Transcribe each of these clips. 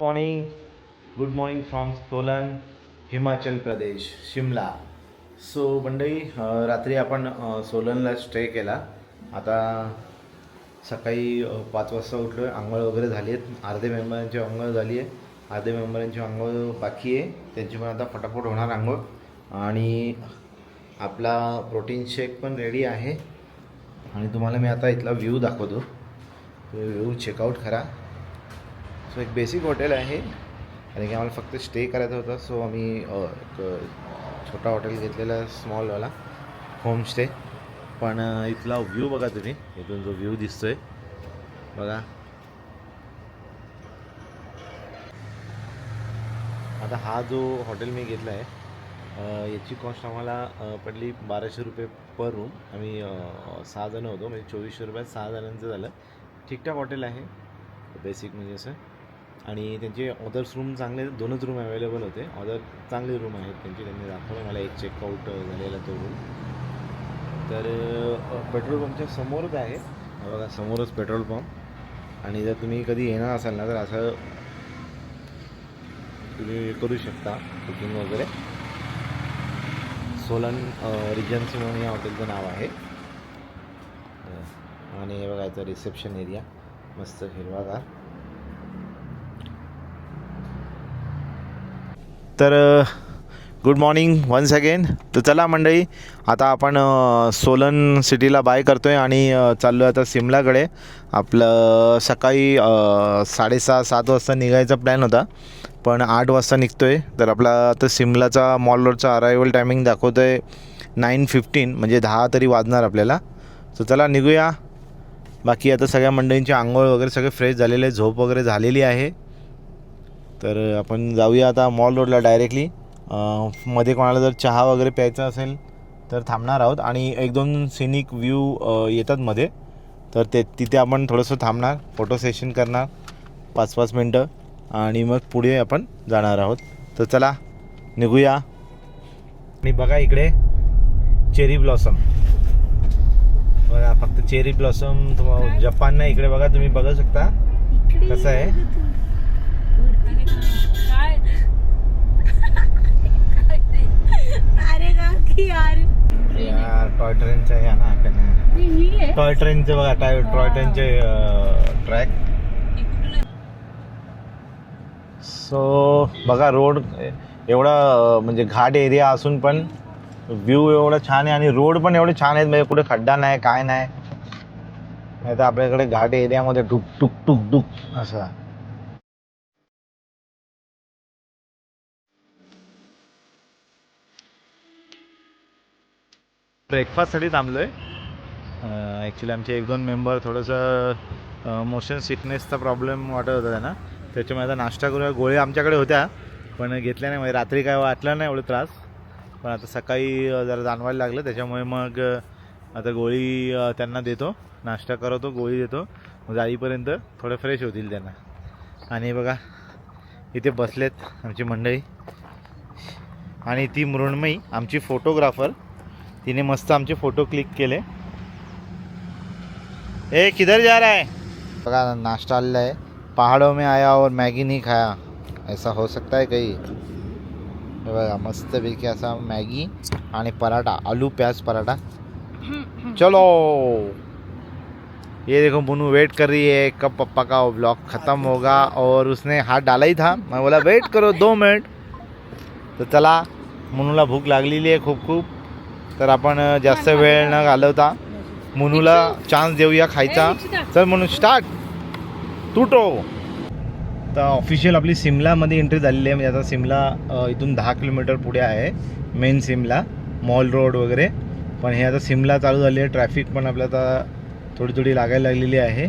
Morning. Good morning from Solan, Himachal Pradesh, Shimla. So मंडळी, रात्री आपण सोलनला स्टे केला. आता सकाळी 5 वाजता उठलो आहे. आंघोळ वगैरे झाली आहेत. अर्धे मेंबरांची आंघोळ झाली आहे, अर्धे मेंबरांची आंघोळ बाकी आहे. त्यांची पण आता फटाफट होणार आंघोळ. आणि आपला प्रोटीन शेक पण रेडी आहे. आणि तुम्हाला मी आता इथला व्ह्यू दाखवतो. व्ह्यू चेकआउट करा. सो एक बेसिक हॉटेल आहे आणि की आम्हाला फक्त स्टे करायचा होता. सो आम्ही एक छोटा हॉटेल घेतलेला, स्मॉलवाला होमस्टे. पण इथला व्ह्यू बघा तुम्ही. इथून जो व्ह्यू दिसतोय बघा. आता हा जो हॉटेल मी घेतला आहे याची कॉस्ट आम्हाला पडली 1200 रुपये पर रूम. आम्ही 6 जण होतो, म्हणजे 2400 रुपयात 6 जणांचं झालं. ठीकठाक हॉटेल आहे, बेसिक म्हणजे असं. आणि त्यांचे अदर्स रूम चांगले, 2च रूम अवेलेबल होते. अदर चांगले रूम आहेत त्यांची. त्यांनी दाखवलं मला एक चेकआउट झालेला तो रूम. तर पेट्रोल पंपच्या समोरच आहे बघा, समोरच पेट्रोल पंप. आणि जर तुम्ही कधी येणार असाल ना तर असं तुम्ही करू शकता बुकिंग वगैरे. सोलन रिजन्सी म्हणून या हॉटेलचं नाव आहे. आणि हे बघा याचं रिसेप्शन एरिया मस्त हिरवागार. तर गुड मॉर्निंग वन्स अगेन. तर चला मंडळी, आता आपण सोलन सिटीला बाय करतो आहे आणि चाललो आहे आता शिमलाकडे. आपलं सकाळी 6:30-7 वाजता निघायचा प्लॅन होता, पण 8 वाजता निघतो आहे. तर आपला आता शिमलाचा मॉल रोडचा अरायवल टायमिंग दाखवतो आहे 9:15, म्हणजे 10 तरी वाजणार आपल्याला. तर चला निघूया. बाकी आता सगळ्या मंडळींची आंघोळ वगैरे सगळे फ्रेश झालेले, झोप वगैरे झालेली आहे. तर आपण जाऊया आता मॉल रोडला डायरेक्टली. मध्ये कोणाला जर चहा वगैरे प्यायचा असेल तर थांबणार आहोत. आणि 1-2 सिनिक व्ह्यू येतात मध्ये, तर तिथे आपण थोडंसं थांबणार, फोटो सेशन करणार 5-5 मिनटं आणि मग पुढे आपण जाणार आहोत. तर चला निघूया. आणि बघा इकडे चेरी ब्लॉसम बघा, फक्त चेरी ब्लॉसम. तुम्हाला जपान नाही, इकडे बघा तुम्ही बघू शकता कसं आहे. यार टॉय ट्रेनचं आहे ना, टॉय ट्रेनचं बघा, टॉय ट्रेनचे ट्रॅक. सो बघा रोड एवढा म्हणजे घाट एरिया असून पण व्ह्यू एवढा छान आहे आणि रोड पण एवढे छान आहेत. म्हणजे कुठे खड्डा नाही, काय नाही. नाही तर आपल्याकडे घाट एरियामध्ये टुक टुक टुक टुक असं. ब्रेकफास्टसाठी थांबलो आहे. ॲक्च्युली आमचे 1-2 मेंबर थोडंसं मोशन सिकनेसचा प्रॉब्लेम वाटत होता त्यांना, त्याच्यामुळे आता नाश्ता करूया. गोळी आमच्याकडे होत्या पण घेतल्या नाही, म्हणजे रात्री काय वाटलं नाही एवढं त्रास. पण आता सकाळी जरा जाणवायला लागलं, त्याच्यामुळे मग आता गोळी त्यांना देतो, नाश्ता करवतो, गोळी देतो. मग जाईपर्यंत थोडं फ्रेश होतील त्यांना. आणि बघा इथे बसलेत आमची मंडळी. आणि ती मृण्मयी आमची फोटोग्राफर, तिने मस्त आमचे फोटो क्लिक केले. ए किधर जा रहा है. बघा नाश्ता आलेला आहे. पहाड़ों में आया और मॅगी नहीं खाया, ऐसा हो सकता है काही. बघा मस्तपैकी असा मॅगी आणि पराठा, आलू प्याज पराठा. चलो ये देखो मुनू वेट कर रही है कब पप्पा का व्लॉग ख़त्म होगा, और उसने हाथ डाला ही था. मैं बोला वेट करो 2 मिनट. तर चला, मुनूला भूक लागलेली आहे खूप खूप. तर आपण जास्त वेळ न घालवता मुनूला चान्स देऊया खायचा. चल म्हणून स्टार्ट तुटो. तर ऑफिशियल आपली सिमलामध्ये एंट्री झालेली आहे. म्हणजे आता सिमला इथून 10 किलोमीटर पुढे आहे मेन सिमला, मॉल रोड वगैरे. पण हे आता सिमला चालू झाली आहे. ट्रॅफिक पण आपल्या आता थोडी लागायला लागलेली आहे.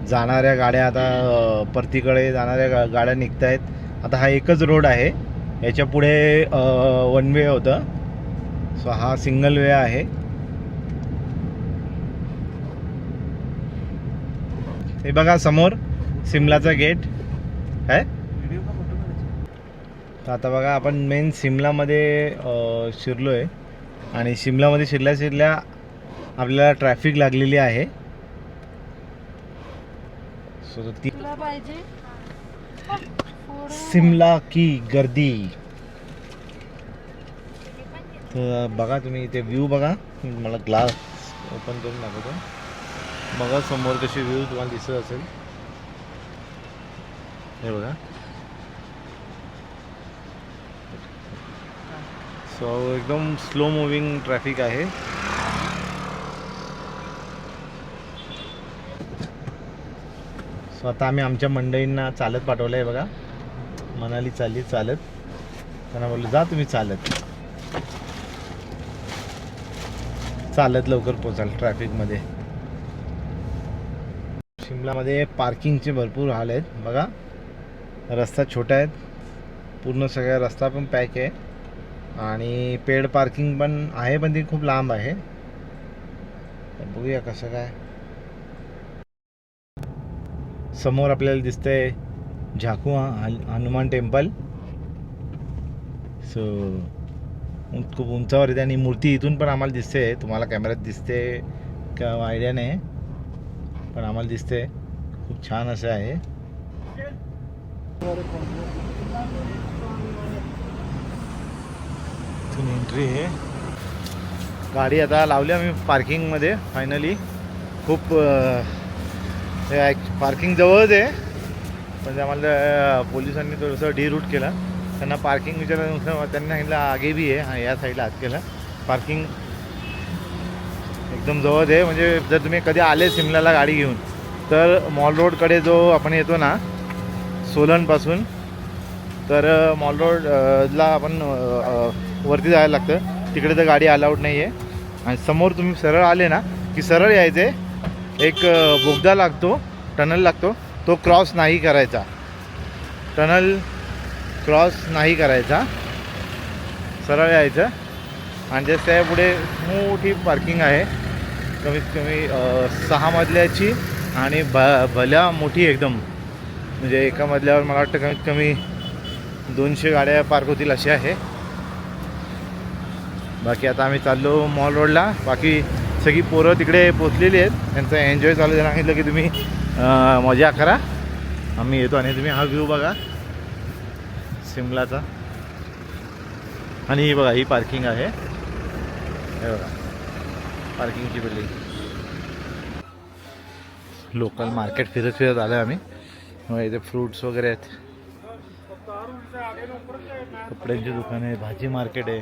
जाणाऱ्या गाड्या आता परतीकडे जाणाऱ्या गाड्या निघत आहेत. आता हा एकच रोड आहे, याच्या पुढे 1 वे होतं. सो हा सिंगल वे आहे. हे बघा समोर सिमलाचा गेट आहे. तर आता बघा आपण मेन सिमलामध्ये शिरलो आहे. आणि सिमलामध्ये शिरल्या आपल्याला ट्रॅफिक लागलेली आहे. सो ती शिमला की गर्दी. तर बघा तुम्ही इथे व्ह्यू बघा. मला ग्लास ओपन करून दाखवतो. बघा समोर कशी व्ह्यू तुम्हाला दिसत असेल. हे बघा. सो एकदम स्लो मुव्हिंग ट्रॅफिक आहे. सो आता आम्ही आमच्या मंडळींना चालत पाठवलं आहे बघा. मनाली चालली चालत. त्यांना बोललो जा तुम्ही चालत. चालत लवकर पोचाल ट्रॅफिकमध्ये. शिमलामध्ये पार्किंगचे भरपूर हाल आहेत बघा. रस्ता छोटा आहेत. पूर्ण सगळा रस्ता पण पॅक आहे. आणि पेड पार्किंग पण आहे पण ती खूप लांब आहे. बघूया कसं काय. समोर आपल्याला दिसतंय झाकू हनुमान टेम्पल. सो खूप उंचावर आहे आणि मूर्ती इथून पण आम्हाला दिसते. तुम्हाला कॅमेऱ्यात दिसते का आयडिया नाही पण आम्हाला दिसते. खूप छान असं आहे. इथून एंट्री आहे. गाडी आता लावली आम्ही पार्किंगमध्ये फायनली. खूप पार्किंग जवळच आहे पण ते आम्हाला पोलिसांनी थोडंसं डिरूट केलं. त्यांना पार्किंग विचारल्यानुसार त्यांनी सांगितलं आगे भी आहे. हां या साईडला आत केलं. पार्किंग एकदम जवळ आहे. म्हणजे जर तुम्ही कधी आले शिमल्याला गाडी घेऊन तर मॉल रोडकडे जो आपण येतो ना सोलनपासून तर मॉल रोडला आपण वरती जायला लागतं. तिकडे तर गाडी अलाउड नाही आहे. आणि समोर तुम्ही सरळ आले ना की सरळ यायचे. एक बोगदा लागतो टनल लागतो तो क्रॉस नाही करायचा. टनल क्रॉस नाही करायचा. सरळ यायचं. आणि जस्ट त्या पुढे मोठी पार्किंग आहे कमीत कमी 6 मजल्याची आणि भल्या मोठी एकदम. म्हणजे एका मजल्यावर मला वाटतं कमीत कमी 200 गाड्या पार्क होतील अशी आहे. बाकी आता आम्ही चाललो मॉल रोडला. बाकी सगळी पोरं तिकडे पोचलेली आहेत. त्यांचं एन्जॉय चालू आहे. सांगितलं की तुम्ही मजा करा आम्ही येतो. आणि तुम्ही हा व्ह्यू बघा शिमलाचा. आणि ही बघा ही पार्किंग आहे. हे बघा पार्किंगची बिल्डिंग. लोकल मार्केट फिरत फिरत आलो आहे आम्ही. मग इथे फ्रूट्स वगैरे आहेत. कपड्यांची दुकान आहे. भाजी मार्केट आहे.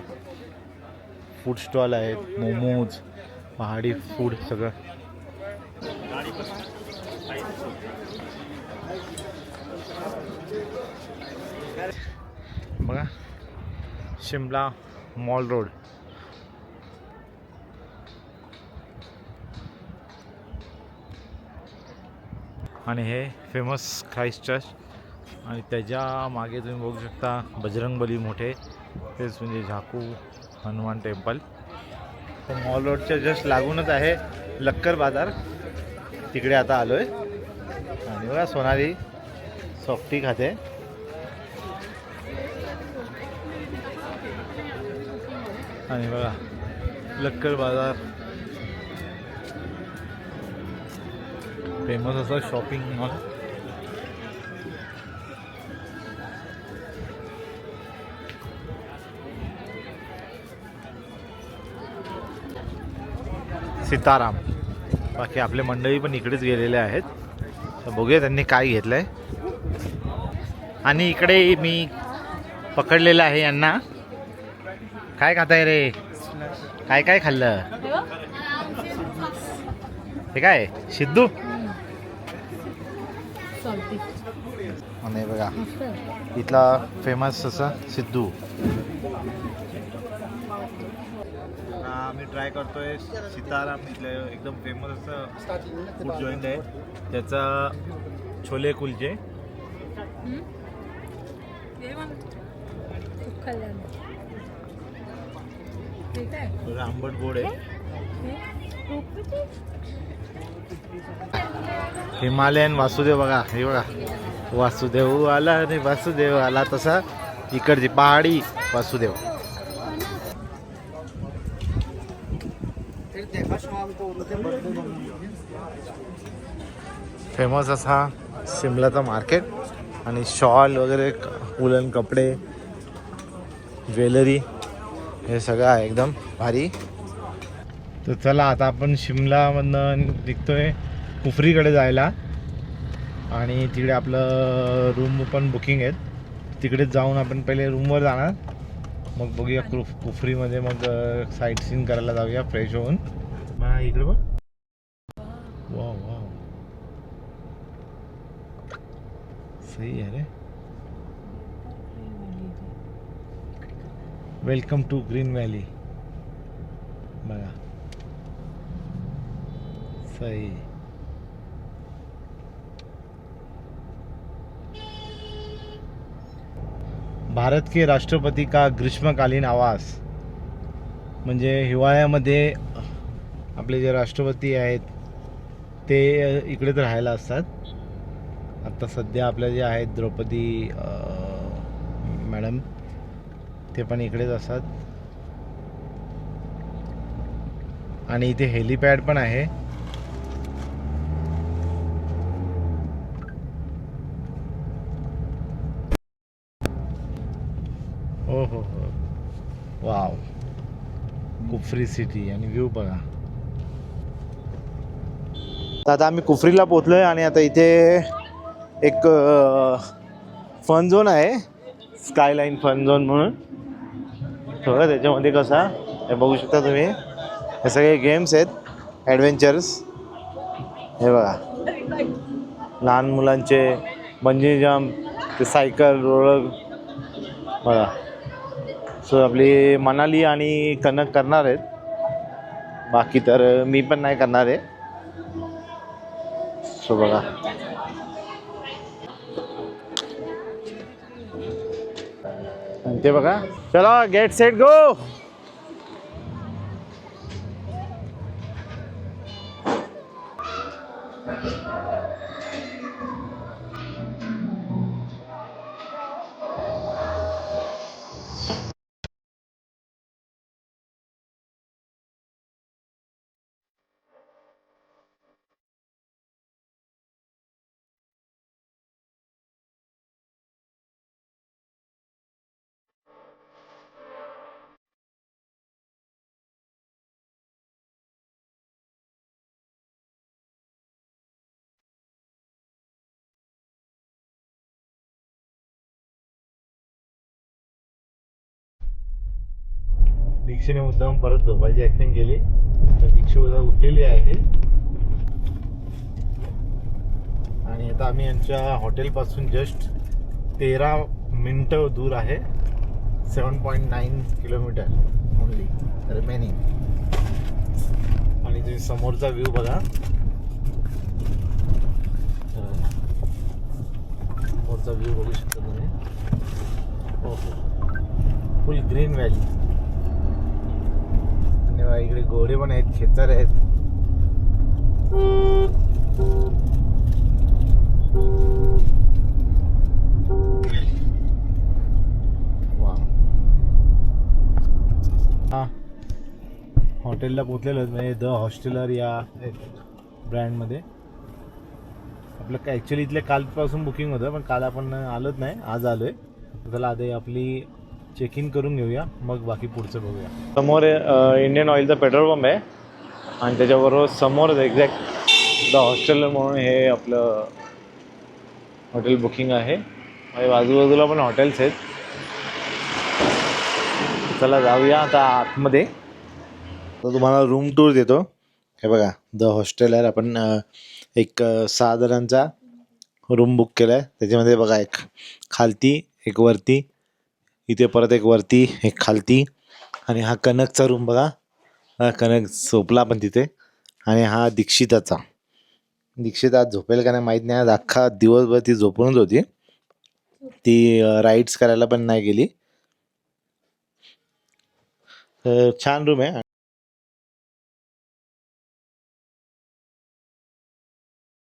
फूड स्टॉल आहेत. मोमोज पहाडी फूड सगळं. बघा शिमला मॉल रोड. आणि हे फेमस ख्राइस्ट चर्च. आणि त्याच्या मागे तुम्ही बघू शकता बजरंगबली मोठे. तेच म्हणजे झाकू हनुमान टेम्पल. तर मॉल रोडच्या जस्ट लागूनच आहे लक्कर बाजार. तिकडे आता आलो आहे. आणि बघा सोनाली सॉफ्टी खाते. आणि बघा लक्कर बाजार फेमस असं शॉपिंग मॉल. सीताराम. बाकी आपले मंडळी पण इकडेच गेलेले आहेत. तर बघूया त्यांनी काय घेतलं आहे. आणि इकडे मी पकडलेलं आहे यांना. काय खाताय रे. काय काय खाल्लं. हे काय सिद्धू. आणि बघा इथला फेमस असा सिद्धू. आम्ही ट्राय करतोय सीताराम. इथलं एकदम फेमस असं फूड जॉईंट आहे. त्याचा छोले कुलचे. आंबट गोड आहे. हिमालयन वासुदेव बघा. हे बघा वासुदेव आला आणि वासुदेव आला तसा इकडची पहाडी वासुदेव. फेमस असा शिमलाचा मार्केट. आणि शॉल वगैरे, वुलन कपडे, ज्वेलरी, हे सगळं आहे एकदम भारी. तर चला आता आपण शिमलामधनं निघतोय कुफरीकडे जायला. आणि तिकडे आपलं रूम पण बुकिंग आहेत. तिकडेच जाऊन आपण पहिले रूमवर जाणार, मग बघूया कुफरीमध्ये मग साईट सीन करायला जाऊया फ्रेश होऊन. मग इकडे बघ, वा वा, सही आहे रे. Welcome to Green Valley. बघा, सही. भारत के राष्ट्रपती का ग्रीष्मकालीन आवास, म्हणजे हिवाळ्यामध्ये आपले जे राष्ट्रपती आहेत ते इकडेच राहायला असतात. आता सध्या आपल्या जे आहेत द्रौपदी मॅडम, ते पण इकडेच असतात. आणि इथे हेलिपॅड पण आहे. हो हो हो, वाव, कुफरी सिटी आणि व्ह्यू बघा. आता आम्ही कुफरीला पोचलोय आणि आता इथे एक फन झोन आहे, स्कायलाईन फन झोन म्हणून. सगळं त्याच्यामध्ये कसा हे बघू शकता तुम्ही, हे सगळे गेम्स आहेत ॲडव्हेंचर्स. हे बघा, लहान मुलांचे बंजी जम्प, ते सायकल रोलर बघा. सो आपली मनाली आणि कनक करणार आहेत, बाकी तर मी पण नाही करणार आहे. सो बघा, आणि ते बघा, चला गेट सेट गो. दीक्षेने मुद्दाम परत झोपायची ॲक्टिंग केली, तर दीक्षा उद्या उठलेली आहे. आणि आता आम्ही यांच्या हॉटेलपासून जस्ट 13 मिनटं दूर आहे. 7.9 किलोमीटर ओनली रिमेनिंग. आणि तुम्ही समोरचा व्ह्यू बघा, समोरचा व्ह्यू बघू शकता तुम्ही. हो हो, फुल ग्रीन व्हॅली. आणि इकडे घोडे पण आहेत, खेचर आहेत. वा, हा हॉटेलला पोचलेलो म्हणजे द हॉस्टेलर या ब्रँडमध्ये. आपलं काय ॲक्च्युली इथले कालपासून बुकिंग होतं, पण काल आपण आलोच नाही, आज आलो आहे. त्याला आधी आपली चेक इन करून घेऊया, मग बाकी पुढचं बघूया. समोर इंडियन ऑइलचा पेट्रोल पंप आहे आणि त्याच्याबरोबर समोर एक्झॅक्ट द हॉस्टेलर म्हणून हे आपलं हॉटेल बुकिंग आहे. आणि बाजूबाजूला पण हॉटेल्स आहेत. चला जाऊया आता आतमध्ये. तर तुम्हाला रूम टूर देतो. हे बघा, द हॉस्टेलर. आपण एक 6 जणांचा रूम बुक केला आहे. त्याच्यामध्ये बघा, एक खालती, एक वरती, इथे परत एक वरती, एक खालती. आणि हा कनकचा रूम बघा, हा कनक झोपला पण तिथे. आणि हा दीक्षिताचा. दीक्षित आज झोपेल का नाही माहीत नाही, आज अख्खा दिवसभर ती झोपूनच होती. ती राईड्स करायला पण नाही गेली. छान रूम आहे.